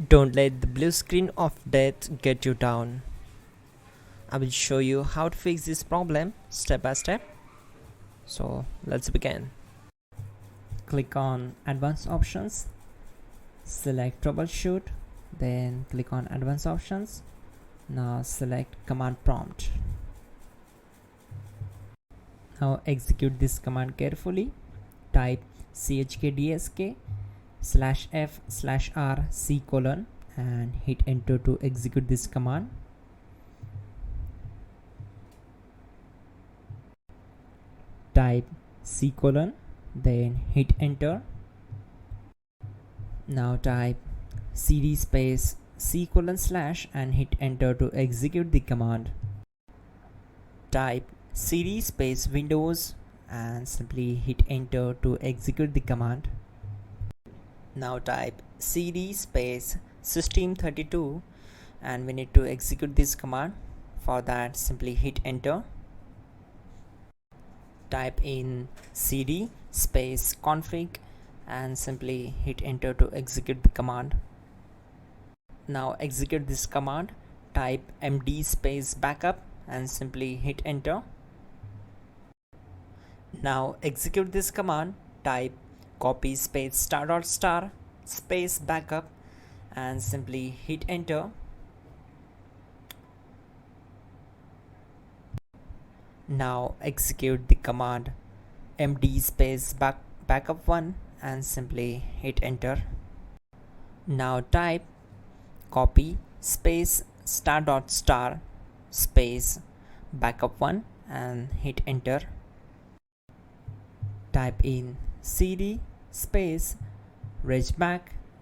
Don't let the blue screen of death get you down. I will show you how to fix this problem step by step. So let's begin. Click on Advanced Options, select Troubleshoot, then click on Advanced Options. Now select Command Prompt. Now execute this command carefully. Type chkdsk /f/r c : and hit enter to execute this command. Type c : then hit enter. Now type cd space c : / and hit enter to execute the command. Type cd space Windows and simply hit enter to execute the command. Now type cd space system32 and we need to execute this command. For that, simply hit enter. Type in cd space config and simply hit enter to execute the command. Now execute this command. Type md space backup and simply hit enter. Now execute this command. Type copy space ** space backup and simply hit enter. Now execute the command md space backup1 and simply hit enter. Now type copy space ** space backup1 and hit enter. Type in cd space regback,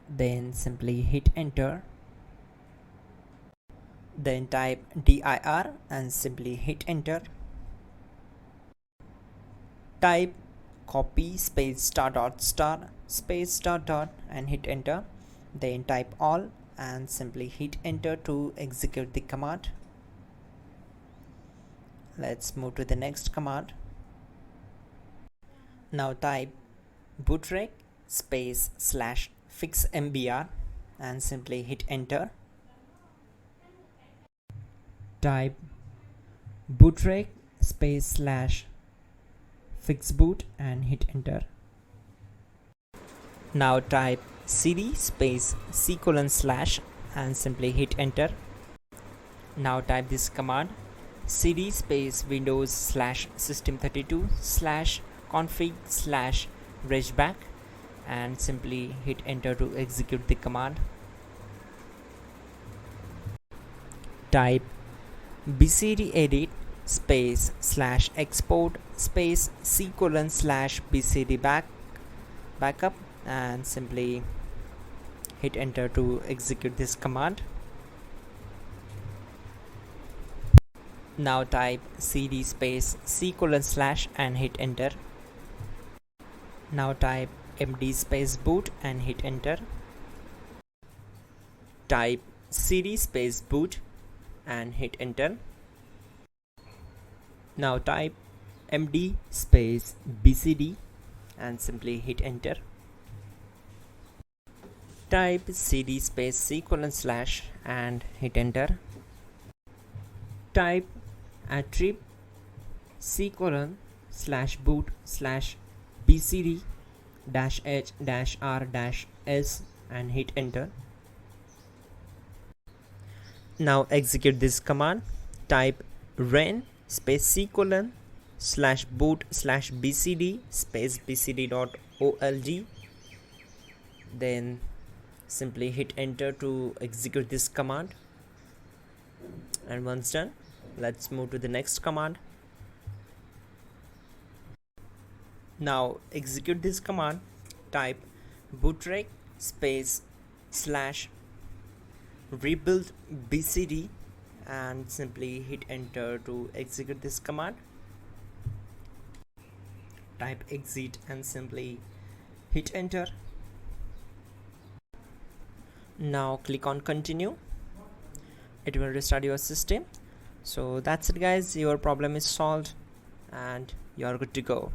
then simply hit enter. Then type dir and simply hit enter. Type copy space ** space .. and hit enter. Then type all and simply hit enter to execute the command. Let's move to the next command. Now type bootrec space /fixmbr and simply hit enter. Type bootrec space /fixboot and hit enter. Now type cd space c : / and simply hit enter. Now type this command cd space windows /system32 /config /regback and simply hit enter to execute the command. Type bcd edit space /export space c : /bcd backup and simply hit enter to execute this command. Now type cd space c : / and hit enter. Now type md space boot and hit enter. Type cd space boot and hit enter. Now type md space bcd and simply hit enter. Type cd space c : / and hit enter. Type attrib c : /boot /bcd -h -r -s and hit enter. Now execute this command. Type ren space c : /boot /bcd space bcd.old, then simply hit enter to execute this command. And once done, let's move to the next command. Now execute this command. Type bootrec space /rebuild bcd and simply hit enter to execute this command. Type exit and simply hit enter. Now click on continue. It will restart your system. So that's it guys, your problem is solved and you're good to go.